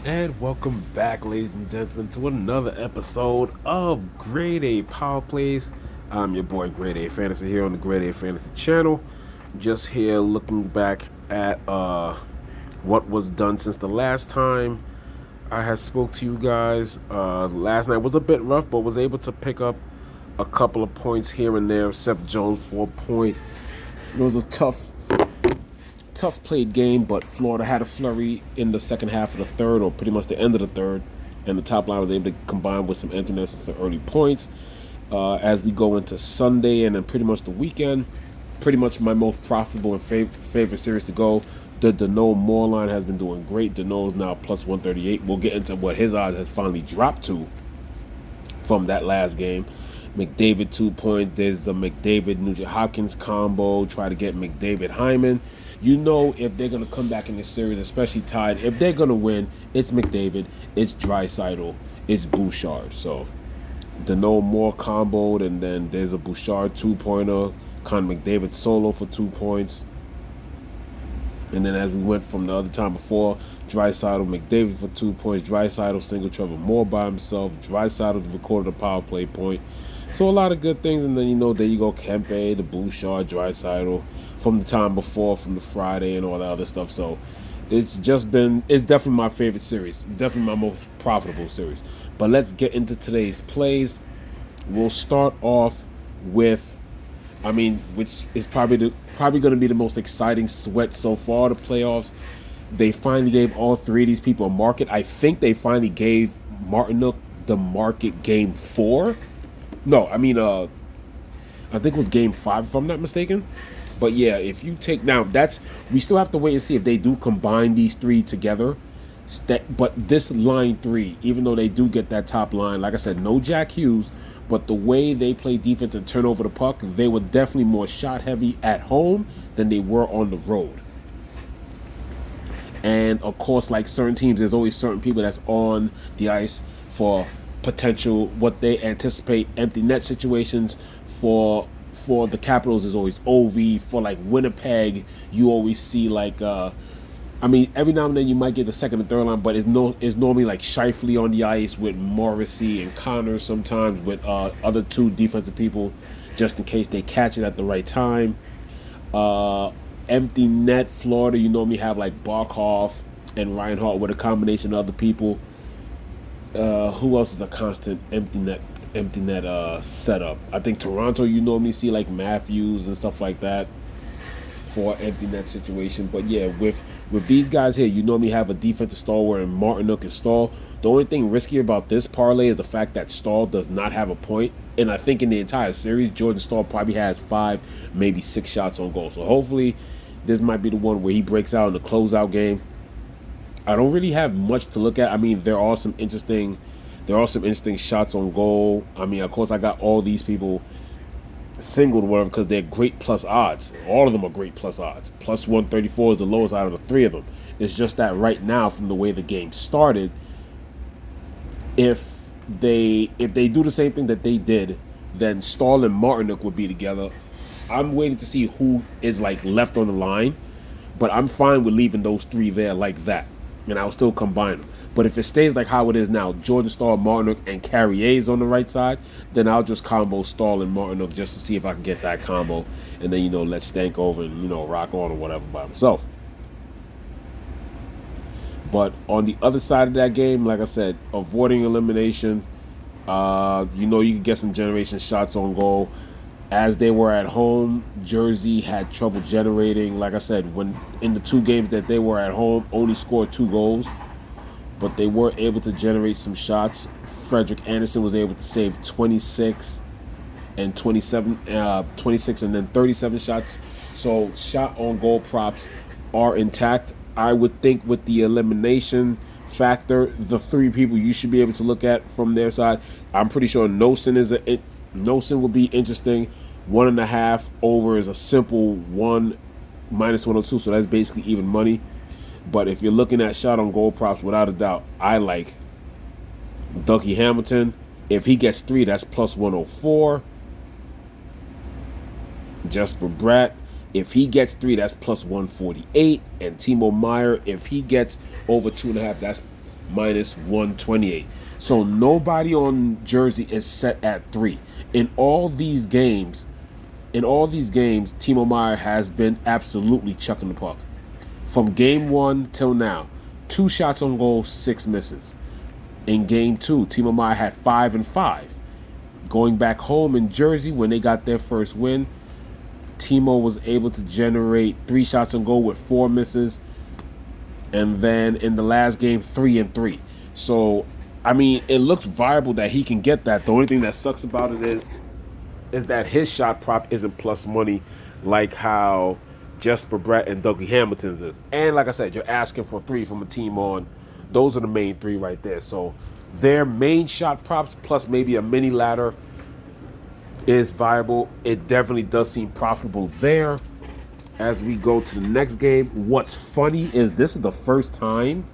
And welcome back, ladies and gentlemen, to another episode of Grade A Power Plays. I'm your boy Grade A Fantasy here on the Grade A Fantasy channel. Just here looking back at what was done since the last time I had spoke to you guys. Last night was a bit rough, but was able to pick up a couple of points here and there. Seth Jones 4 point. It was a tough played game, but Florida had a flurry in the second half of the third, or pretty much the end of the third, and the top line was able to combine with some emptiness and some early points. As we go into Sunday and then pretty much the weekend, pretty much my most profitable and favorite series to go. The Dano Moore line has been doing great. Dano is now plus 138. We'll get into what his odds has finally dropped to from that last game. McDavid 2 point. There's the McDavid Nugent Hopkins combo. Try to get McDavid Hyman. You know, if they're going to come back in this series, especially tied, if they're going to win, it's McDavid, it's Draisaitl, it's Bouchard. So, Dano Moore comboed, and then there's a Bouchard 2-pointer, Connor McDavid solo for 2 points. And then as we went from the other time before, Draisaitl, McDavid for 2 points, Draisaitl single Trevor Moore by himself, Draisaitl recorded a power play point. So a lot of good things, and then there you go, Kempe, the Bouchard, Draisaitl from the time before, from the Friday and all that other stuff. So it's definitely my favorite series, definitely my most profitable series. But let's get into today's plays. We'll start off with, which is probably going to be the most exciting sweat so far, the playoffs. They finally gave all three of these people a market. I think they finally gave Martinook the market game 4. No, I think it was game 5 if I'm not mistaken. But yeah, if you take now, we still have to wait and see if they do combine these three together. But this line 3, even though they do get that top line, like I said, no Jack Hughes, but the way they play defense and turn over the puck, they were definitely more shot heavy at home than they were on the road. And of course, like certain teams, there's always certain people that's on the ice for potential, what they anticipate empty net situations. For the Capitals is always OV. For like Winnipeg, you always see like every now and then you might get the second and third line, but it's normally like Scheifele on the ice with Morrissey and Connor, sometimes with other two defensive people, just in case they catch it at the right time. Empty net Florida, you normally have like Barkov and Reinhardt with a combination of other people. Who else is a constant empty net setup? I think Toronto, you normally see like Matthews and stuff like that for empty net situation. But yeah, with these guys here, you normally have a defensive stalwart in Martinook and Staal. The only thing risky about this parlay is the fact that Staal does not have a point. And I think in the entire series, Jordan Staal probably has 5, maybe 6 shots on goal. So hopefully this might be the one where he breaks out in the closeout game. I don't really have much to look at. There are some interesting shots on goal. Of course, I got all these people singled, whatever, because they're great plus odds. All of them are great plus odds. Plus 134 is the lowest out of the 3 of them. It's just that right now, from the way the game started, if they do the same thing that they did, then Staal and Martinook would be together. I'm waiting to see who is like left on the line, but I'm fine with leaving those 3 there like that, and I'll still combine them. But if it stays like how it is now, Jordan Staal, Martinook, and Carrier's on the right side, then I'll just combo Staal and Martinook just to see if I can get that combo, and then let Stankoven rock on or whatever by himself. But on the other side of that game, like I said, avoiding elimination, you can get some generation shots on goal. As they were at home, Jersey had trouble generating. Like I said, when in the 2 games that they were at home, only scored 2 goals. But they were able to generate some shots. Frederick Anderson was able to save 26 and 27, 26 and then 37 shots. So shot on goal props are intact. I would think with the elimination factor, the 3 people you should be able to look at from their side. I'm pretty sure Nosen will be interesting. 1.5 over is a simple 1 minus 102, so that's basically even money. But if you're looking at shot on goal props, without a doubt, I like Dougie Hamilton. If he gets 3, that's plus 104. Jesper Bratt, if he gets 3, that's plus 148. And Timo Meyer, if he gets over 2.5, that's -128. So nobody on Jersey is set at 3. In all these games, Timo Meier has been absolutely chucking the puck. From game 1 till now, 2 shots on goal, 6 misses. In game 2, Timo Meier had 5 and 5. Going back home in Jersey when they got their first win, Timo was able to generate 3 shots on goal with 4 misses. And then in the last game, 3 and 3. So, I mean, it looks viable that he can get that. The only thing that sucks about it is that his shot prop isn't plus money like how Jesper Bratt and Dougie Hamilton's is. And like I said, you're asking for 3 from a team on. Those are the main 3 right there. So their main shot props plus maybe a mini ladder is viable. It definitely does seem profitable there. As we go to the next game, what's funny is this is the first time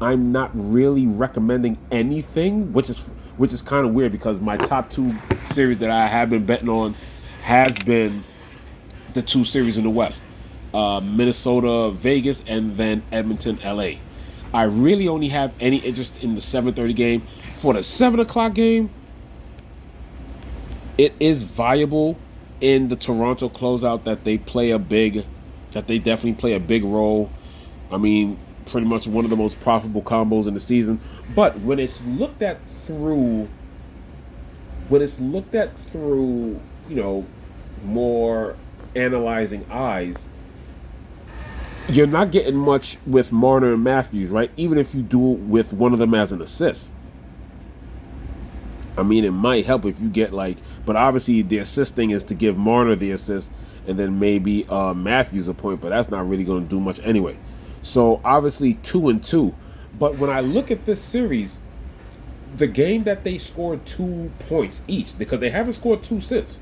I'm not really recommending anything, which is kind of weird because my top 2 series that I have been betting on has been the 2 series in the West, Minnesota, Vegas, and then Edmonton, LA. I really only have any interest in the 7:30 game. For the 7 o'clock game, it is viable in the Toronto closeout that they definitely play a big role. I mean, pretty much one of the most profitable combos in the season. But when it's looked at through, more analyzing eyes, you're not getting much with Marner and Matthews, right? Even if you do it with one of them as an assist. I mean, it might help if you get but obviously the assist thing is to give Marner the assist and then maybe Matthews a point, but that's not really going to do much anyway. So obviously 2 and 2. But when I look at this series, the game that they scored 2 points each, because they haven't scored 2 since.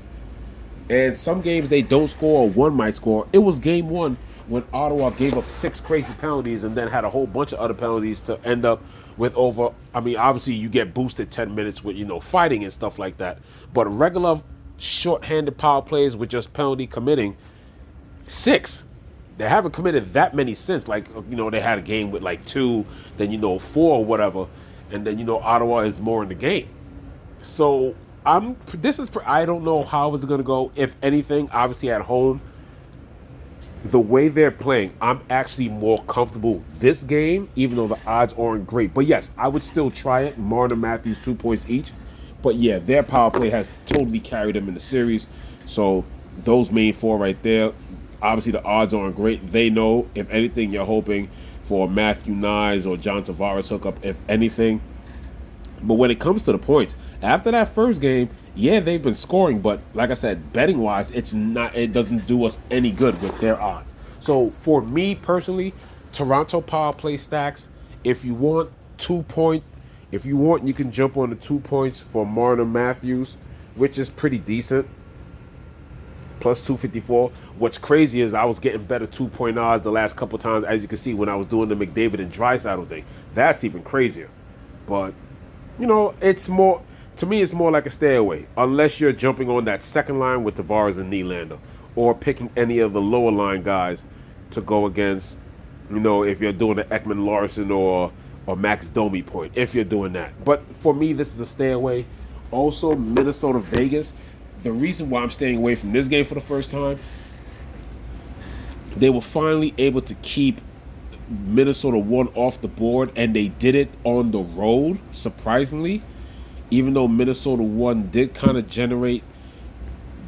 And some games they don't score or one might score. It was game 1 when Ottawa gave up 6 crazy penalties and then had a whole bunch of other penalties to end up with over. I mean, obviously you get boosted 10 minutes with, fighting and stuff like that. But regular short-handed power plays with just penalty committing, 6. They haven't committed that many since. They had a game with 2, then 4 or whatever, and then Ottawa is more in the game. So I don't know how it's gonna go. If anything, obviously at home, the way they're playing, I'm actually more comfortable this game, even though the odds aren't great. But yes, I would still try it. Marner, Matthews, 2 points each. But yeah, their power play has totally carried them in the series. So those main 4 right there, obviously the odds aren't great. They know, if anything, you're hoping for Matthew Nyes or John Tavares hookup, if anything. But when it comes to the points, after that first game, yeah, they've been scoring, but like I said, betting wise, it doesn't do us any good with their odds. So for me personally, Toronto power play stacks, if you want, you can jump on the 2 points for Marner Matthews, which is pretty decent. Plus 254. What's crazy is I was getting better 2-point odds the last couple times, as you can see when I was doing the McDavid and Draisaitl thing. That's even crazier. But it's more, to me, it's more like a stay away. Unless you're jumping on that second line with Tavares and Nylander, or picking any of the lower line guys to go against, if you're doing an Ekman Larson or Max Domi point, if you're doing that. But for me, this is a stay away. Also, Minnesota, Vegas. The reason why I'm staying away from this game for the first time, they were finally able to keep Minnesota 1 off the board, and they did it on the road, surprisingly. Even though Minnesota 1 did kind of generate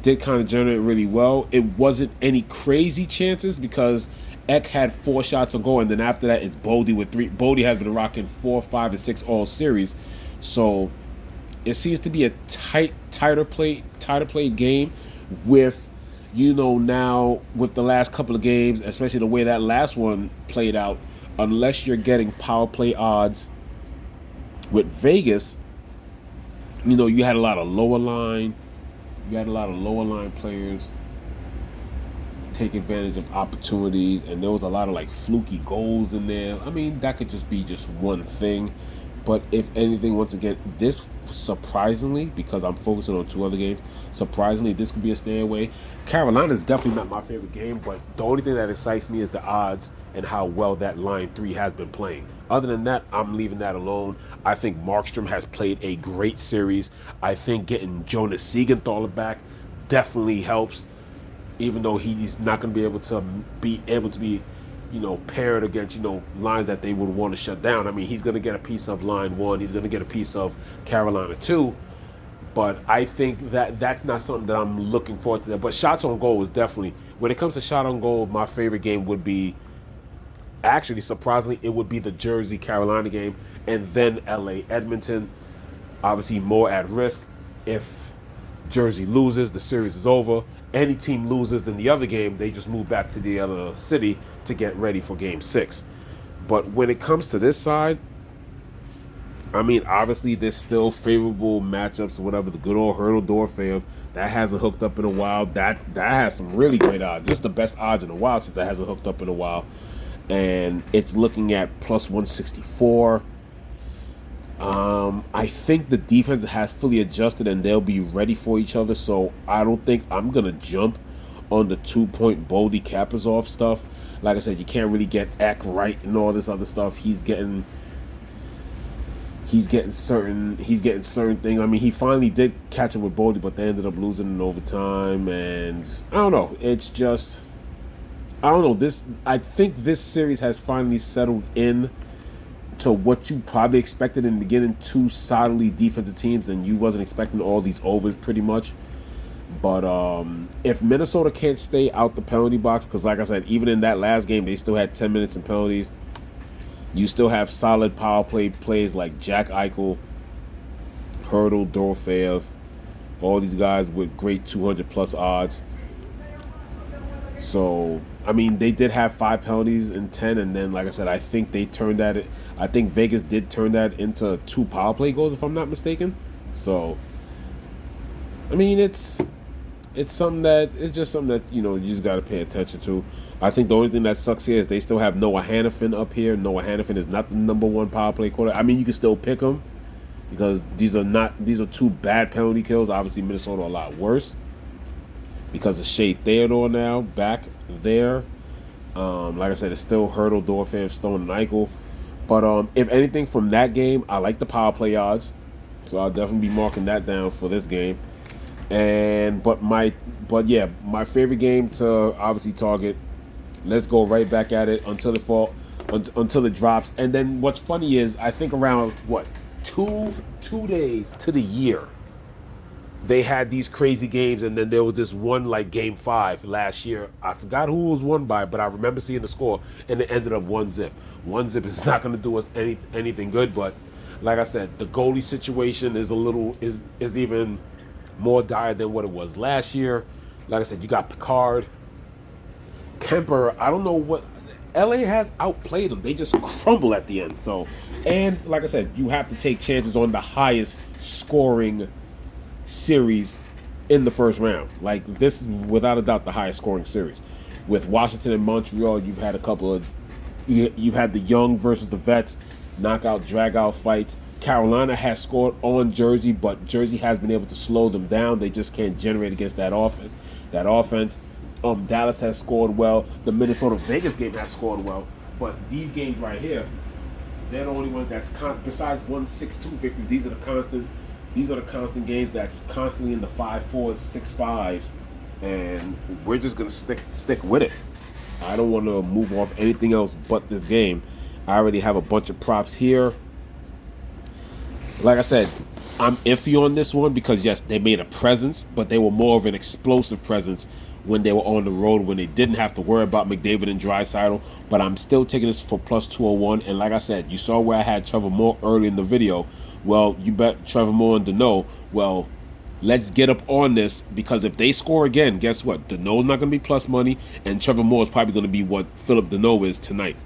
really well, it wasn't any crazy chances because Ek had 4 shots on goal, and then after that it's Bodie with 3. Bodie has been rocking 4, 5, and 6 all series, so it seems to be a tighter play game with, now with the last couple of games, especially the way that last one played out. Unless you're getting power play odds with Vegas, you had a lot of lower line. You had a lot of lower line players take advantage of opportunities, and there was a lot of fluky goals in there. I mean, that could just be just one thing, But if anything, once again, this surprisingly, because I'm focusing on 2 other games, surprisingly, this could be a stay away. Carolina is definitely not my favorite game, but the only thing that excites me is the odds and how well that line 3 has been playing. Other than that, I'm leaving that alone. I think Markstrom has played a great series. I think getting Jonas Siegenthaler back definitely helps, even though he's not going to be able to be paired against, lines that they would want to shut down. I mean, he's going to get a piece of line 1. He's going to get a piece of Carolina 2. But I think that that's not something that I'm looking forward to. But shots on goal is definitely, when it comes to shot on goal, my favorite game would be, actually, surprisingly, it would be the Jersey-Carolina game, and then LA-Edmonton. Obviously, more at risk. If Jersey loses, the series is over. Any team loses in the other game, they just move back to the other city to get ready for Game 6. But when it comes to this side, I mean, obviously, there's still favorable matchups or whatever. The good old Hurdle Dorfev, that hasn't hooked up in a while. That has some really great odds. Just the best odds in a while since that hasn't hooked up in a while. And it's looking at plus 164. I think the defense has fully adjusted and they'll be ready for each other. So I don't think I'm going to jump on the 2-point Boldy Kaprizov stuff. Like I said, you can't really get Eck right and all this other stuff. He's getting certain things. I mean, he finally did catch up with Boldy, but they ended up losing in overtime. And I don't know. It's just, I don't know. I think this series has finally settled in to what you probably expected in the beginning. 2 solidly defensive teams, and you wasn't expecting all these overs pretty much. But if Minnesota can't stay out the penalty box, because like I said, even in that last game, they still had 10 minutes in penalties. You still have solid power play plays like Jack Eichel, Hurdle, Dorfev, all these guys with great 200-plus odds. So, I mean, they did have 5 penalties in 10, and then, like I said, I think they turned that. I think Vegas did turn that into 2 power play goals, if I'm not mistaken. So, I mean, it's just something that you just got to pay attention to. I think the only thing that sucks here is they still have Noah Hannafin up here. Noah Hannafin is not the number 1 power play quarterback. I mean, you can still pick him because these are 2 bad penalty kills. Obviously, Minnesota a lot worse because of Shea Theodore now back there. Like I said, it's still Hurdle, Dorfev, Stone, and Eichel. But if anything from that game, I like the power play odds, so I'll definitely be marking that down for this game. But my favorite game to obviously target. Let's go right back at it until it drops. And then what's funny is I think around two days to the year, they had these crazy games, and then there was this one like Game 5 last year. I forgot who it was won by, but I remember seeing the score, and it ended up 1-0. 1-0 is not going to do us anything good, but like I said, the goalie situation is even more dire than what it was last year. Like I said, you got Picard, Kemper. I don't know what LA has outplayed them. They just crumble at the end. So, and like I said, you have to take chances on the highest scoring series in the first round. Like, this is without a doubt the highest scoring series. With Washington and Montreal, you've had you've had the young versus the vets, knockout, drag-out fights. Carolina has scored on Jersey, but Jersey has been able to slow them down. They just can't generate against that offense. Dallas has scored well. The Minnesota-Vegas game has scored well. But these games right here, they're the only ones that's besides 1-6-2 victories. These are the constant games that's constantly in the 5-4s, 6-5s, and we're just gonna stick with it. I don't want to move off anything else but this game. I already have a bunch of props here. Like I said, I'm iffy on this one because, yes, they made a presence, but they were more of an explosive presence when they were on the road, when they didn't have to worry about McDavid and Draisaitl. But I'm still taking this for plus 201. And like I said, you saw where I had Trevor Moore early in the video. Well, you bet Trevor Moore and Danault. Well, let's get up on this, because if they score again, guess what? Danault's not going to be plus money, and Trevor Moore is probably going to be what Philip Danault is tonight.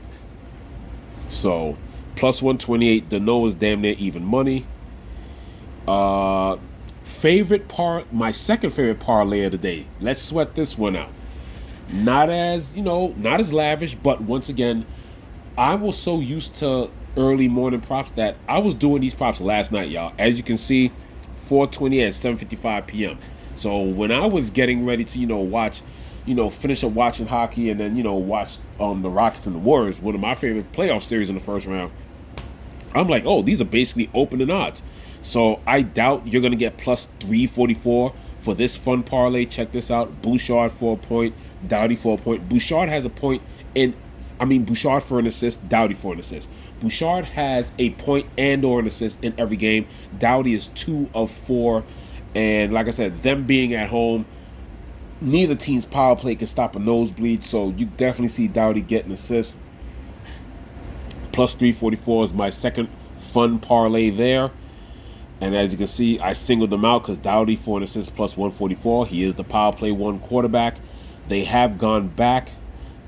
So, plus 128. Danault is damn near even money. My second favorite parlay of the day. Let's sweat this one out. Not as lavish, but once again, I was so used to early morning props that I was doing these props last night, y'all. As you can see, 4:20 at 7:55 p.m. So when I was getting ready to, watch, finish up watching hockey and then, watch the Rockets and the Warriors, one of my favorite playoff series in the first round, I'm like, oh, these are basically opening odds. So I doubt you're going to get plus 344 for this fun parlay. Check this out. Bouchard for a point, Doughty for a point. Bouchard has a point Bouchard for an assist, Doughty for an assist. Bouchard has a point and or an assist in every game. Doughty is 2 of 4. And like I said, them being at home, neither team's power play can stop a nosebleed. So you definitely see Doughty get an assist. Plus 344 is my second fun parlay there. And as you can see, I singled them out because Doughty for an assist plus 144. He is the power play 1 quarterback. They have gone back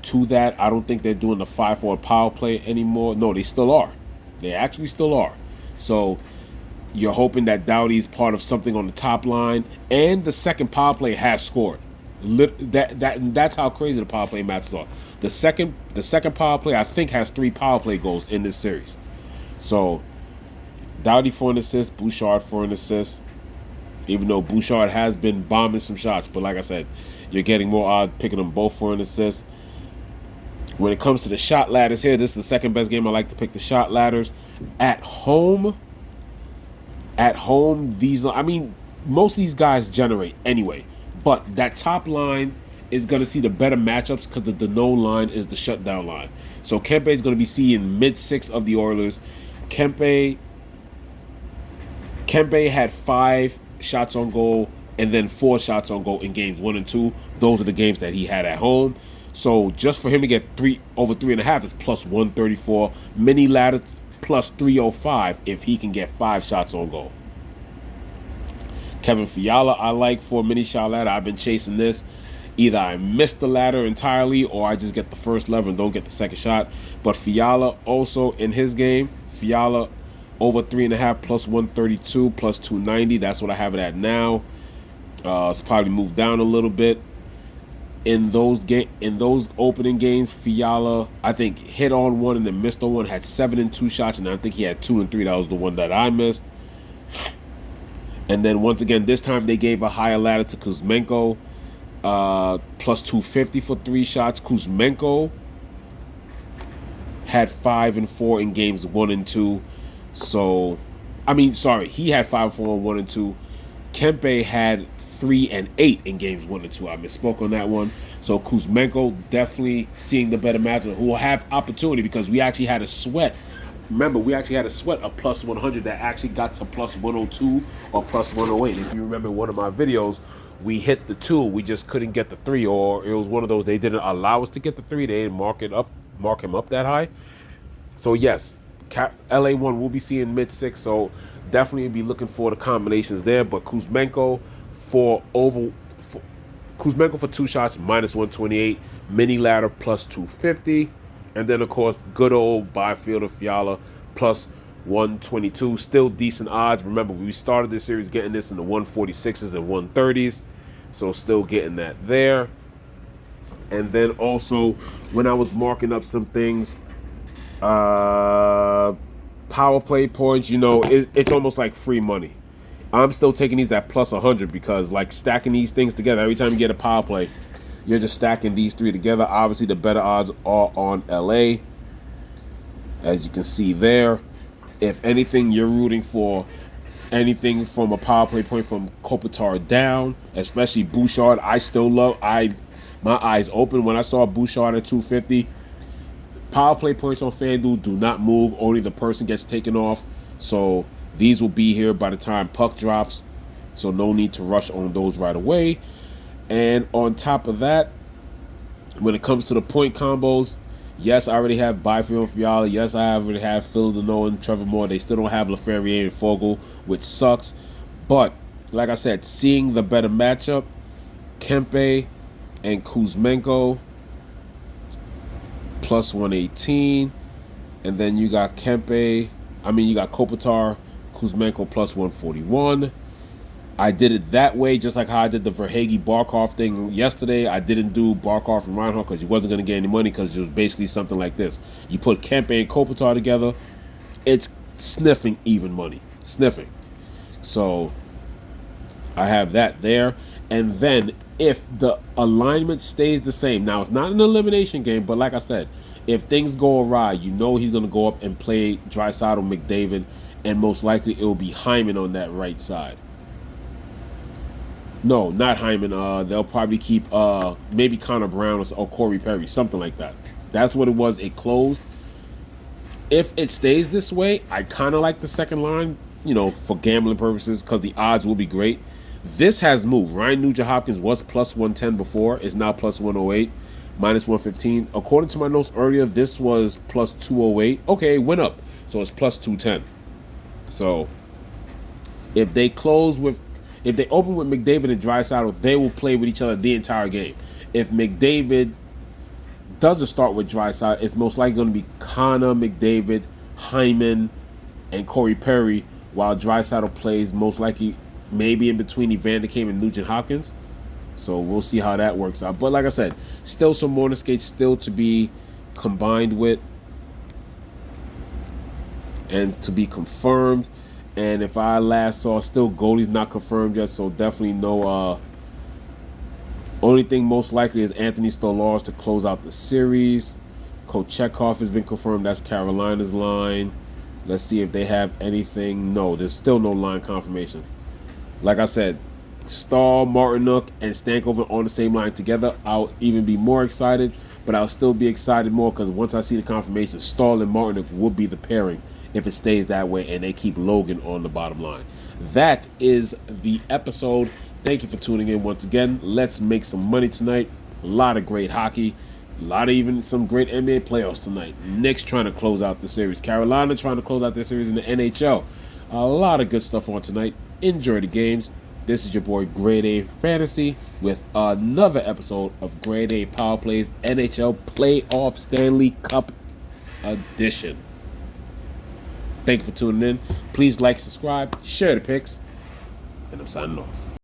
to that. I don't think they're doing the 5-4 power play anymore. No, they still are. They actually still are. So you're hoping that Doughty is part of something on the top line. And the second power play has scored. That's how crazy the power play matches are. The second power play, I think, has 3 power play goals in this series. So Doughty for an assist, Bouchard for an assist. Even though Bouchard has been bombing some shots, but like I said, you're getting more odds picking them both for an assist. When it comes to the shot ladders here, this is the second best game I like to pick the shot ladders. At home, most of these guys generate anyway. But that top line is going to see the better matchups because the Dano line is the shutdown line. So Kempe is going to be seeing mid-6 of the Oilers. Kempe had 5 shots on goal and then 4 shots on goal in games 1 and 2. Those are the games that he had at home. So just for him to get over 3.5 is plus 134. Mini ladder plus 305 if he can get 5 shots on goal. Kevin Fiala I like for a mini shot ladder. I've been chasing this. Either I miss the ladder entirely or I just get the first lever and don't get the second shot. But Fiala also in his game, Fiala over 3.5 plus 132 plus 290. That's what I have it at now. It's probably moved down a little bit. In those opening games, Fiala, I think, hit on one and then missed on one, had 7 and 2 shots, and I think he had 2 and 3. That was the one that I missed. And then once again, this time they gave a higher ladder to Kuzmenko, plus 250 for 3 shots. Kuzmenko had 5 and 4 in games 1 and 2. So, he had 5 and 4 in 1 and 2. Kempe had 3 and 8 in games 1 and 2. I misspoke on that one. So Kuzmenko definitely seeing the better matchup, who will have opportunity because we actually had a sweat. Remember, we actually had a sweat of plus 100 that actually got to plus 102 or plus 108. If you remember one of my videos, we hit the 2. We just couldn't get the 3, or it was one of those they didn't allow us to get the 3. They didn't mark him up that high. So yes, LA1 will be seeing mid-6. So definitely be looking for the combinations there. But Kuzmenko for 2 shots minus 128, mini ladder plus 250, and then of course good old Byfield of Fiala plus 122. Still decent odds. Remember, we started this series getting this in the 146s and 130s, so still getting that there. And then also when I was marking up some things, power play points, it's almost like free money. I'm still taking these at plus 100 because, like, stacking these things together, every time you get a power play, you're just stacking these 3 together. Obviously, the better odds are on LA, as you can see there. If anything, you're rooting for anything from a power play point from Kopitar down, especially Bouchard. I still love, my eyes open when I saw Bouchard at 250. Power play points on FanDuel do not move. Only the person gets taken off. So these will be here by the time puck drops. So no need to rush on those right away. And on top of that, when it comes to the point combos, yes, I already have Byfield, Fiala. Yes, I already have Phil Dano and Trevor Moore. They still don't have LaFerriere and Fogle, which sucks. But like I said, seeing the better matchup, Kempe and Kuzmenko plus 118, and then you got Kopitar, Kuzmenko plus 141. I did it that way, just like how I did the Verhaeghe Barkov thing yesterday. I didn't do Barkov and Reinhardt because he wasn't going to get any money, because it was basically something like this. You put Kempe and Kopitar together, it's sniffing even money. Sniffing. So I have that there. And then if the alignment stays the same, now it's not an elimination game, but like I said, if things go awry, you know he's going to go up and play Draisaitl, McDavid, and most likely it will be Hyman on that right side. No, not Hyman. They'll probably keep maybe Connor Brown or Corey Perry, something like that. That's what it was. It closed. If it stays this way, I kind of like the second line, for gambling purposes, because the odds will be great. This has moved. Ryan Nugent-Hopkins was plus 110 before. It's now plus 108, minus 115. According to my notes earlier, this was plus 208. Okay, it went up. So it's plus 210. So if they open with McDavid and Draisaitl, they will play with each other the entire game. If McDavid doesn't start with Draisaitl, it's most likely going to be Connor, McDavid, Hyman, and Corey Perry, while Draisaitl plays most likely maybe in between Evander Kane and Nugent-Hopkins. So we'll see how that works out. But like I said, still some morning skates still to be combined with and to be confirmed. And if I last saw, still goalie's not confirmed yet, so definitely no. Only thing most likely is Anthony Stolarz to close out the series. Kochetkov has been confirmed. That's Carolina's line. Let's see if they have anything. No, there's still no line confirmation. Like I said, Staal, Martinook, and Stankoven on the same line together, I'll even be more excited, but I'll still be excited more because once I see the confirmation, Staal and Martinook will be the pairing if it stays that way and they keep Logan on the bottom line. That is the episode. Thank you for tuning in once again. Let's make some money tonight. A lot of great hockey. A lot of even some great NBA playoffs tonight. Knicks trying to close out the series. Carolina trying to close out their series in the NHL. A lot of good stuff on tonight. Enjoy the games. This is your boy Grade A Fantasy with another episode of Grade A Power Plays NHL Playoff Stanley Cup Edition. Thank you for tuning in. Please like, subscribe, share the picks, and I'm signing off.